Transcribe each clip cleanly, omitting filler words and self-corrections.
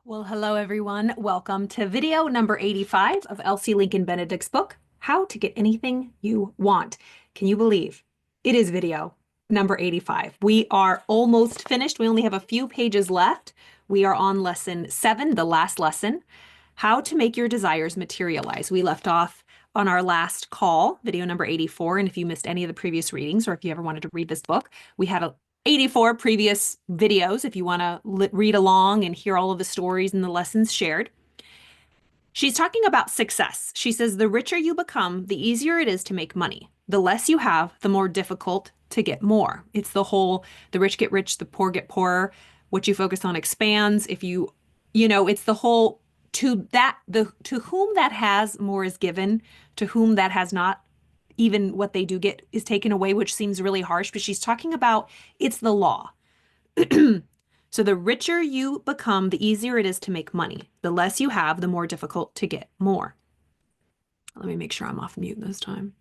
Well, hello everyone. Welcome to video number 85 of Elsie Lincoln Benedict's book, How to Get Anything You Want. Can you believe it is video number 85? We are almost finished. We only have a few pages left. We are on lesson 7, the last lesson, How to Make Your Desires Materialize. We left off on our last call, video number 84. And if you missed any of the previous readings, or if you ever wanted to read this book, we had 84 previous videos if you want to read along and hear all of the stories and the lessons shared. She's talking about success. She says, the richer you become, the easier it is to make money. The less you have, the more difficult to get more. It's the whole, the rich get rich, the poor get poorer. What you focus on expands. If it's the whole, to whom that has, more is given. To whom that has not, even what they do get is taken away, which seems really harsh, but she's talking about it's the law. So the richer you become, the easier it is to make money. The less you have, the more difficult to get more. Let me make sure I'm off mute this time.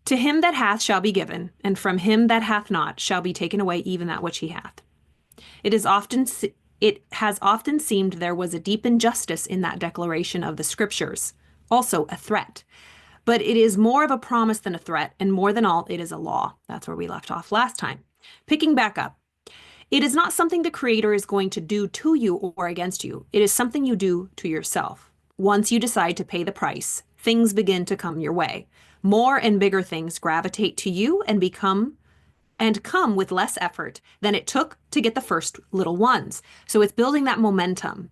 To him that hath shall be given, and from him that hath not shall be taken away even that which he hath. It has often seemed there was a deep injustice in that declaration of the scriptures, also a threat. But it is more of a promise than a threat, and more than all, it is a law. That's where we left off last time. Picking back up. It is not something the Creator is going to do to you or against you. It is something you do to yourself. Once you decide to pay the price, things begin to come your way. More and bigger things gravitate to you and come with less effort than it took to get the first little ones. So it's building that momentum.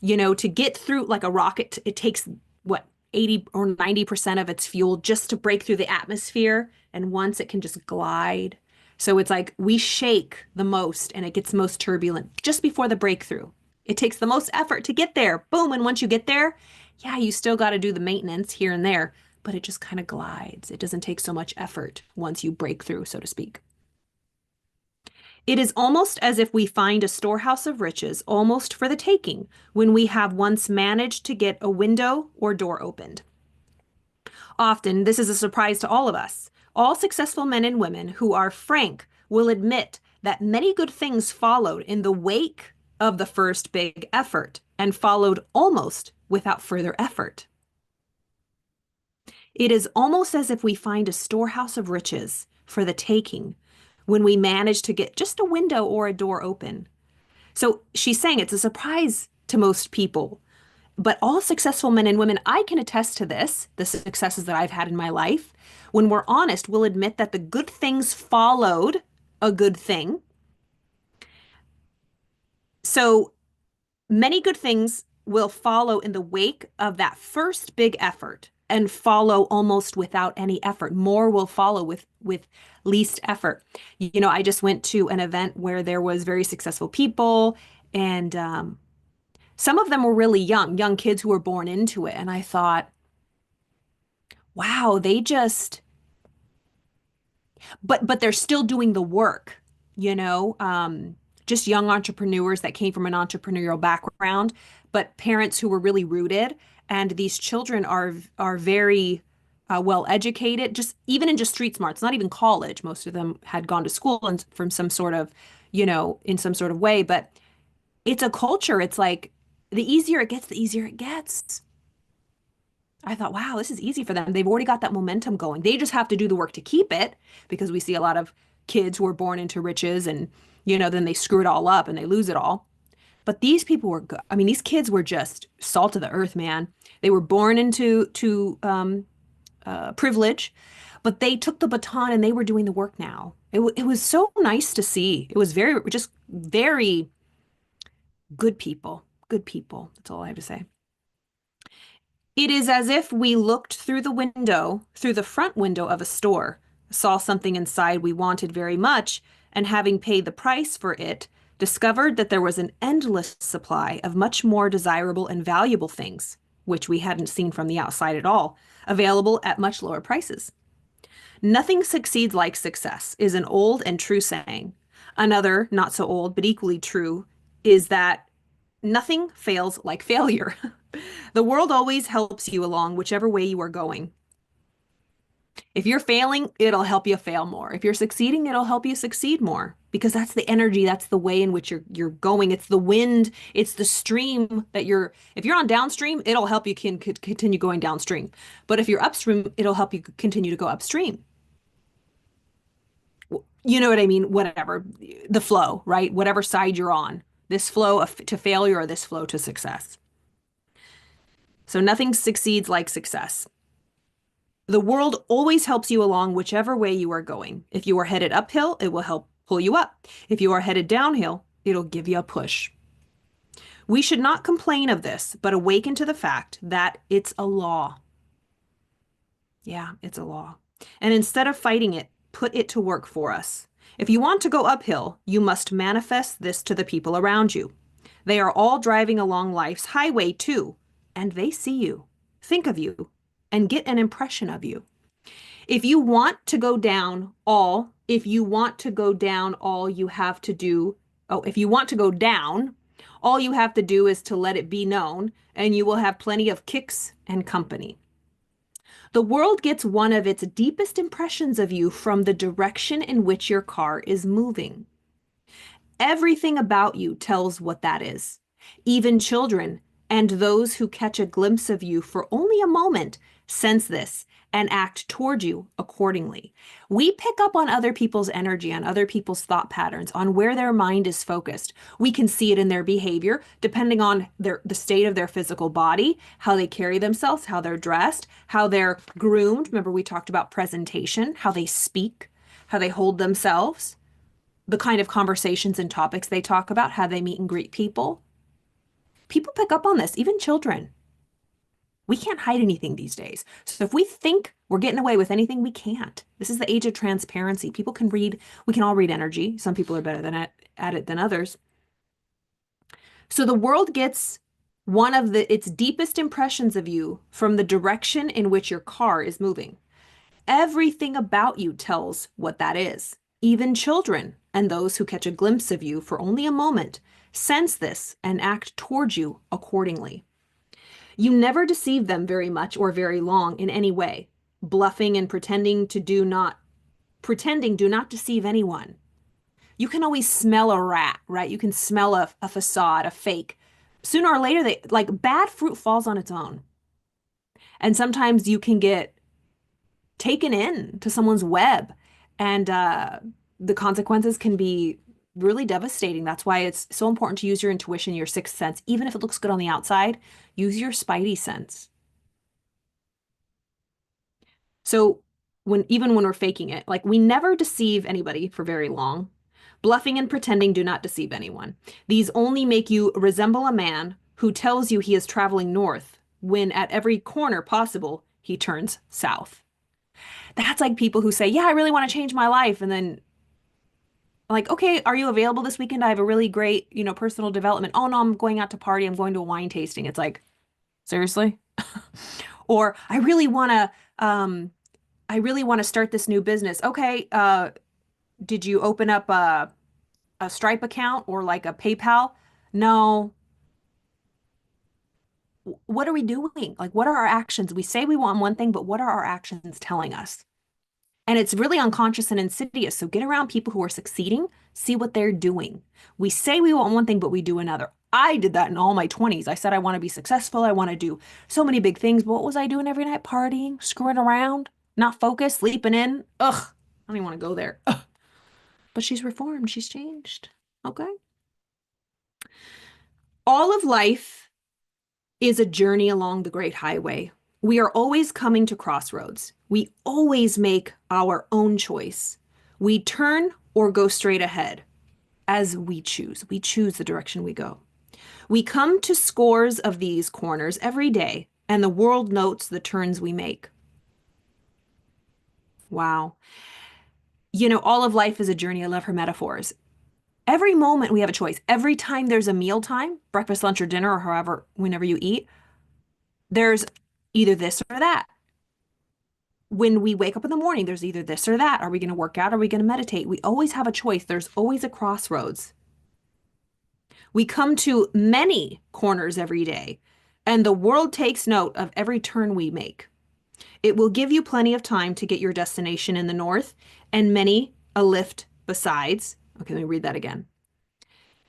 To get through like a rocket, it takes what? 80 or 90% of its fuel just to break through the atmosphere. And once it can just glide. So it's like we shake the most and it gets most turbulent just before the breakthrough. It takes the most effort to get there. Boom. And once you get there, yeah, you still got to do the maintenance here and there, but it just kind of glides. It doesn't take so much effort once you break through, so to speak. It is almost as if we find a storehouse of riches almost for the taking when we have once managed to get a window or door opened. Often, this is a surprise to all of us. All successful men and women who are frank will admit that many good things followed in the wake of the first big effort and followed almost without further effort. It is almost as if we find a storehouse of riches for the taking when we manage to get just a window or a door open. So she's saying it's a surprise to most people, but all successful men and women, I can attest to this, the successes that I've had in my life. When we're honest, we'll admit that the good things followed a good thing. So many good things will follow in the wake of that first big effort and follow almost without any effort. More will follow with least effort. I just went to an event where there was very successful people, and some of them were really young kids who were born into it. And I thought, wow, but they're still doing the work, just young entrepreneurs that came from an entrepreneurial background, but parents who were really rooted. And these children are very well educated, just even in just street smarts, not even college. Most of them had gone to school and from some sort of, in some sort of way. But it's a culture. It's like the easier it gets, the easier it gets. I thought, wow, this is easy for them. They've already got that momentum going. They just have to do the work to keep it, because we see a lot of kids who are born into riches and, then they screw it all up and they lose it all. But these people were good. I mean, these kids were just salt of the earth, man. They were born into privilege, but they took the baton and they were doing the work now. It was so nice to see. It was very good people. Good people. That's all I have to say. It is as if we looked through the front window of a store, saw something inside we wanted very much, and having paid the price for it, discovered that there was an endless supply of much more desirable and valuable things, which we hadn't seen from the outside at all, available at much lower prices. Nothing succeeds like success is an old and true saying. Another, not so old, but equally true, is that nothing fails like failure. The world always helps you along whichever way you are going. If you're failing, it'll help you fail more. If you're succeeding, it'll help you succeed more because that's the energy, that's the way in which you're going. It's the wind, it's the stream that if you're on downstream, it'll help you continue going downstream. But if you're upstream, it'll help you continue to go upstream. You know what I mean? Whatever, the flow, right? Whatever side you're on, this flow to failure or this flow to success. So nothing succeeds like success. The world always helps you along whichever way you are going. If you are headed uphill, it will help pull you up. If you are headed downhill, it'll give you a push. We should not complain of this, but awaken to the fact that it's a law. Yeah, it's a law. And instead of fighting it, put it to work for us. If you want to go uphill, you must manifest this to the people around you. They are all driving along life's highway too, and they see you, think of you, and get an impression of you. If you want to go down all you have to do, if you want to go down, all you have to do is to let it be known, and you will have plenty of kicks and company. The world gets one of its deepest impressions of you from the direction in which your car is moving. Everything about you tells what that is. Even children and those who catch a glimpse of you for only a moment sense this and act toward you accordingly. We pick up on other people's energy, on other people's thought patterns, on where their mind is focused. We can see it in their behavior, depending on the state of their physical body, how they carry themselves, how they're dressed, how they're groomed. Remember, we talked about presentation, how they speak, how they hold themselves, the kind of conversations and topics they talk about, how they meet and greet people. People pick up on this, even children. We can't hide anything these days. So if we think we're getting away with anything, we can't. This is the age of transparency. People can read, we can all read energy. Some people are better at it than others. So the world gets one of its deepest impressions of you from the direction in which your car is moving. Everything about you tells what that is. Even children and those who catch a glimpse of you for only a moment sense this and act towards you accordingly. You never deceive them very much or very long in any way. Bluffing and pretending do not deceive anyone. You can always smell a rat, right? You can smell a facade, a fake. Sooner or later, bad fruit falls on its own. And sometimes you can get taken in to someone's web, and the consequences can be really devastating. That's why it's so important to use your intuition, your sixth sense. Even if it looks good on the outside, use your spidey sense. So even when we're faking it, we never deceive anybody for very long. Bluffing and pretending do not deceive anyone. These only make you resemble a man who tells you he is traveling north when at every corner possible, he turns south. That's like people who say, yeah, I really want to change my life. And then okay, are you available this weekend? I have a really great, personal development. Oh no, I'm going out to party. I'm going to a wine tasting. It's like, seriously? Or I really want to start this new business. Okay, did you open up a Stripe account or a PayPal? No. What are we doing? What are our actions? We say we want one thing, but what are our actions telling us? And it's really unconscious and insidious. So get around people who are succeeding, see what they're doing. We say we want one thing, but we do another. I did that in all my 20s. I said I want to be successful. I want to do so many big things. But what was I doing every night? Partying, screwing around, not focused, sleeping in. Ugh, I don't even want to go there. Ugh. But she's reformed. She's changed. Okay. All of life is a journey along the great highway. We are always coming to crossroads. We always make our own choice. We turn or go straight ahead as we choose. We choose the direction we go. We come to scores of these corners every day, and the world notes the turns we make. Wow. All of life is a journey. I love her metaphors. Every moment we have a choice. Every time there's a meal time, breakfast, lunch, or dinner, or whenever you eat, there's either this or that. When we wake up in the morning, there's either this or that. Are we going to work out? Are we going to meditate? We always have a choice. There's always a crossroads. We come to many corners every day, and the world takes note of every turn we make. It will give you plenty of time to get your destination in the north and many a lift besides. Okay, let me read that again.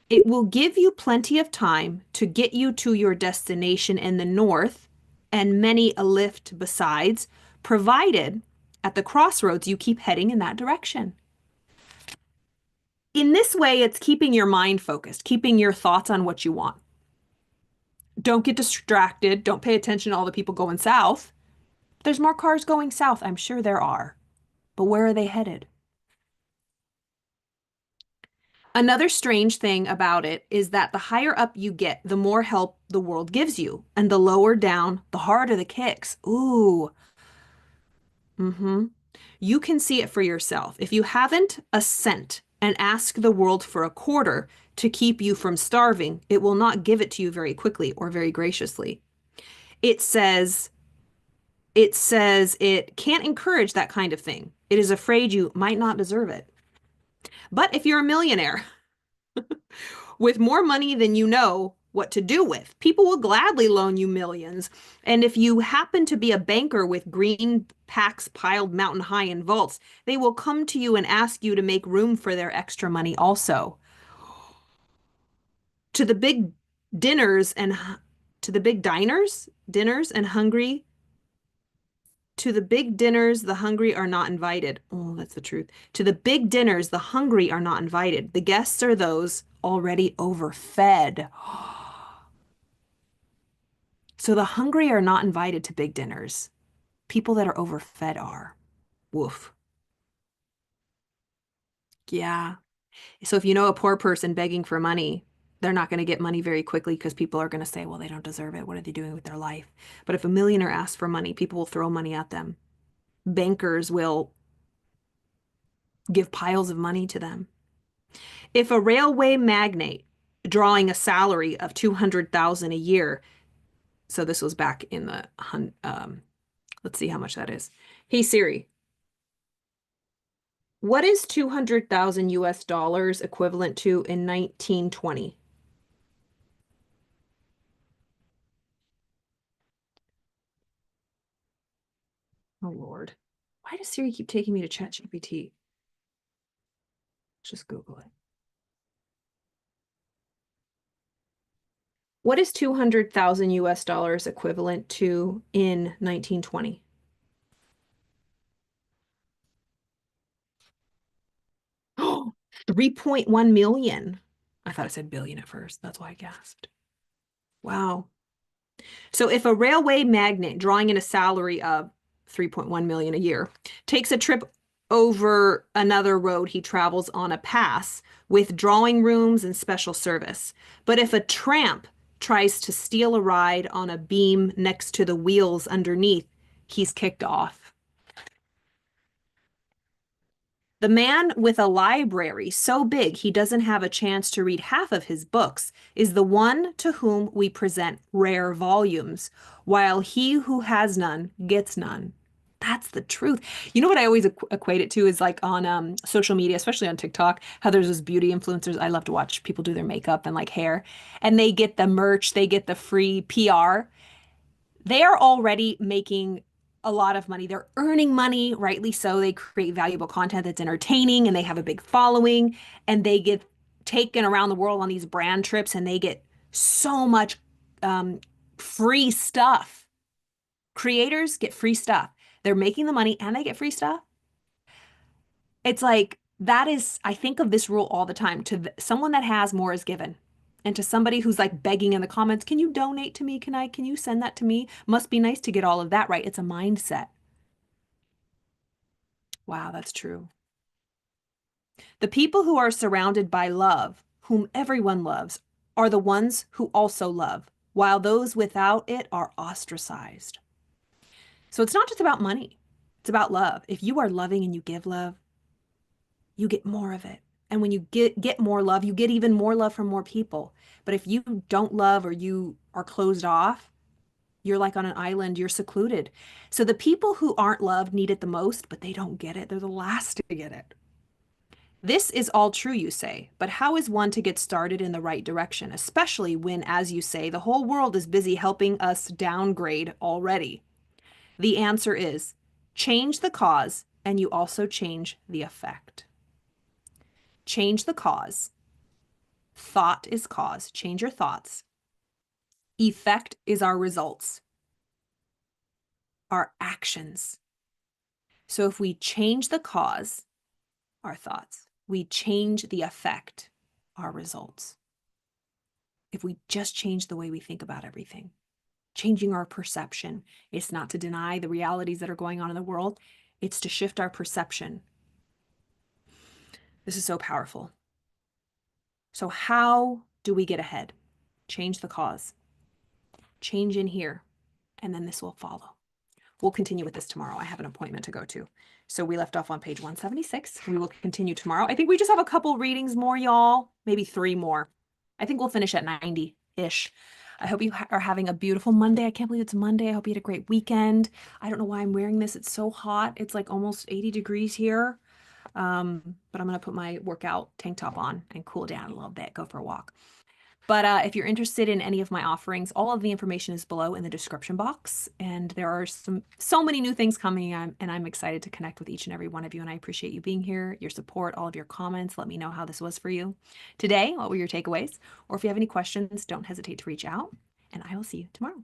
It will give you plenty of time to get you to your destination in the north and many a lift besides, provided at the crossroads you keep heading in that direction. In this way, it's keeping your mind focused, keeping your thoughts on what you want. Don't get distracted. Don't pay attention to all the people going south. There's more cars going south. I'm sure there are. But where are they headed? Another strange thing about it is that the higher up you get, the more help the world gives you. And the lower down, the harder the kicks. Ooh. Mm-hmm. You can see it for yourself. If you haven't a cent and ask the world for a quarter to keep you from starving, it will not give it to you very quickly or very graciously. It says it can't encourage that kind of thing. It is afraid you might not deserve it. But if you're a millionaire with more money than you know what to do with, people will gladly loan you millions. And if you happen to be a banker with green packs piled mountain high in vaults, they will come to you and ask you to make room for their extra money also. To the big dinners and to the big dinners and hungry To the big dinners, the hungry are not invited. Oh, that's the truth. To the big dinners, the hungry are not invited. The guests are those already overfed. So the hungry are not invited to big dinners. People that are overfed are. Woof. Yeah. So if you know a poor person begging for money, they're not going to get money very quickly because people are going to say, well, they don't deserve it. What are they doing with their life? But if a millionaire asks for money, people will throw money at them. Bankers will give piles of money to them. If a railway magnate drawing a salary of 200,000 a year, so this was back in the let's see how much that is. Hey Siri, what is 200,000 US dollars equivalent to in 1920? Oh Lord. Why does Siri keep taking me to ChatGPT? Just Google it. What is 200,000 US dollars equivalent to in 1920? Oh, 3.1 million. I thought it said billion at first. That's why I gasped. Wow. So if a railway magnate drawing in a salary of 3.1 million a year takes a trip over another road, he travels on a pass with drawing rooms and special service. But if a tramp tries to steal a ride on a beam next to the wheels underneath, he's kicked off. The man with a library so big he doesn't have a chance to read half of his books is the one to whom we present rare volumes, while he who has none gets none. That's the truth. You know what I always equate it to is like on social media, especially on TikTok, how there's those beauty influencers. I love to watch people do their makeup and like hair, and they get the merch, they get the free PR. They are already making a lot of money. They're earning money, rightly so. They create valuable content that's entertaining and they have a big following and they get taken around the world on these brand trips and they get so much free stuff. Creators get free stuff. They're making the money and they get free stuff. It's like that is, I think of this rule all the time. To someone that has, more is given. And to somebody who's like begging in the comments, can you donate to me? Can you send that to me? Must be nice to get all of that right. It's a mindset. Wow, that's true. The people who are surrounded by love, whom everyone loves, are the ones who also love, while those without it are ostracized. So it's not just about money. It's about love. If you are loving and you give love, you get more of it. And when you get more love, you get even more love from more people. But if you don't love or you are closed off, you're like on an island, you're secluded. So the people who aren't loved need it the most, but they don't get it. They're the last to get it. This is all true, you say, but how is one to get started in the right direction, especially when, as you say, the whole world is busy helping us downgrade already? The answer is change the cause and you also change the effect. Change the cause. Thought is cause. Change your thoughts. Effect is our results, our actions. So if we change the cause, our thoughts, we change the effect, our results. If we just change the way we think about everything, changing our perception, it's not to deny the realities that are going on in the world, it's to shift our perception. This is so powerful. So how do we get ahead? Change the cause. Change in here, and then this will follow. We'll continue with this tomorrow. I have an appointment to go to. So we left off on page 176. We will continue tomorrow. I think we just have a couple readings more, y'all. Maybe 3 more. I think we'll finish at 90-ish. I hope you are having a beautiful Monday. I can't believe it's Monday. I hope you had a great weekend. I don't know why I'm wearing this. It's so hot. It's like almost 80 degrees here. But I'm going to put my workout tank top on and cool down a little bit, go for a walk. But if you're interested in any of my offerings, all of the information is below in the description box. And there are so many new things coming, and I'm excited to connect with each and every one of you. And I appreciate you being here, your support, all of your comments. Let me know how this was for you today. What were your takeaways? Or if you have any questions, don't hesitate to reach out. And I will see you tomorrow.